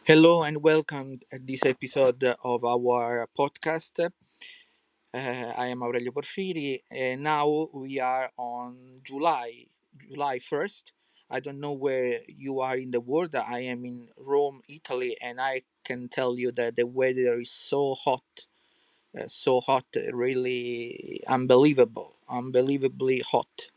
Hello and welcome to this episode of our podcast. I am Aurelio Porfiri, and now we are on July 1st. I don't know where you are in the world. I am in Rome, Italy, and I can tell you that the weather is so hot, really unbelievably hot.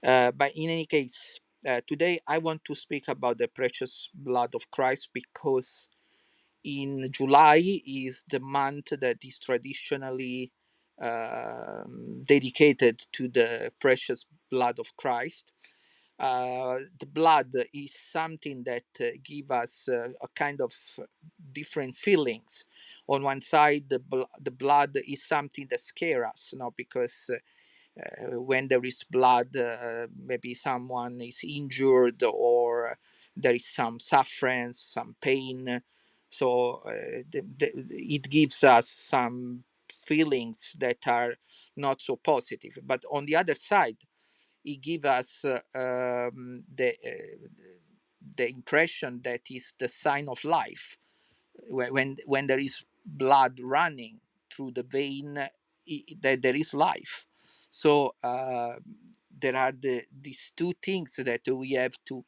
But in any case, today I want to speak about the precious blood of Christ because in July is the month that is traditionally dedicated to the precious blood of Christ. The blood is something that give us a kind of different feelings. On one side, the blood is something that scares us, because when there is blood, maybe someone is injured or there is some suffering, some pain. So it gives us some feelings that are not so positive. But on the other side, it gives us the impression that is the sign of life. When there is blood running through the vein, that there is life. So there are these two things that we have to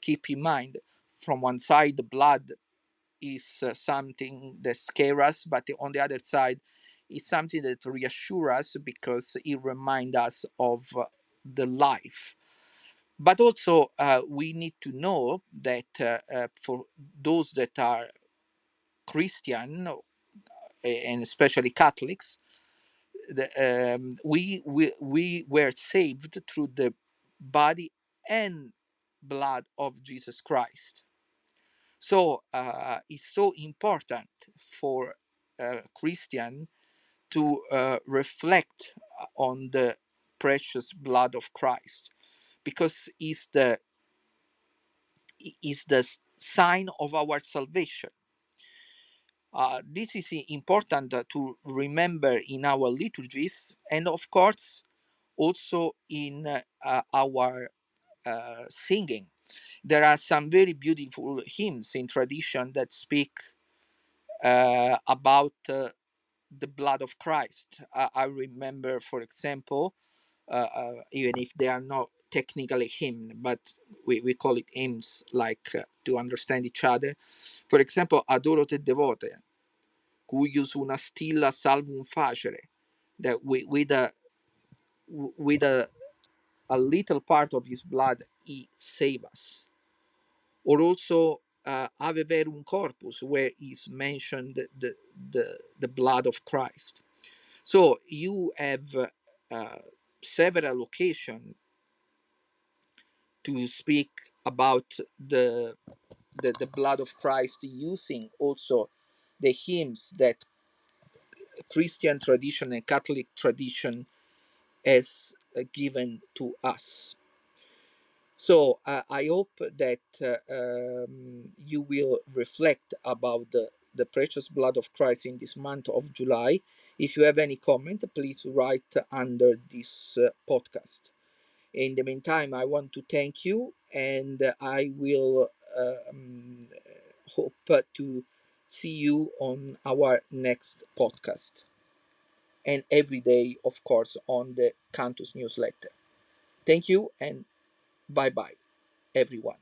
keep in mind. From one side, the blood is something that scares us, but on the other side, it's something that reassures us because it reminds us of the life. But also, we need to know that for those that are Christian, and especially Catholics, we were saved through the body and blood of Jesus Christ. So it's so important for a Christian to reflect on the precious blood of Christ because it's the sign of our salvation. This is important to remember in our liturgies and, of course, also in our singing. There are some very beautiful hymns in tradition that speak about the blood of Christ. I remember, for example, even if they are not technically hymn, but we call it hymns, like to understand each other. For example, Adoro te devote, cuius una stilla salvum facere, that with a little part of his blood he save us. Or also Ave Verum Corpus, where is mentioned the blood of Christ. So you have several occasions to speak about the blood of Christ, using also the hymns that Christian tradition and Catholic tradition has given to us. So I hope that you will reflect about the precious blood of Christ in this month of July. If you have any comment, please write under this podcast. In the meantime, I want to thank you, and I will hope to see you on our next podcast, and every day, of course, on the Cantus newsletter. Thank you, and bye bye, everyone.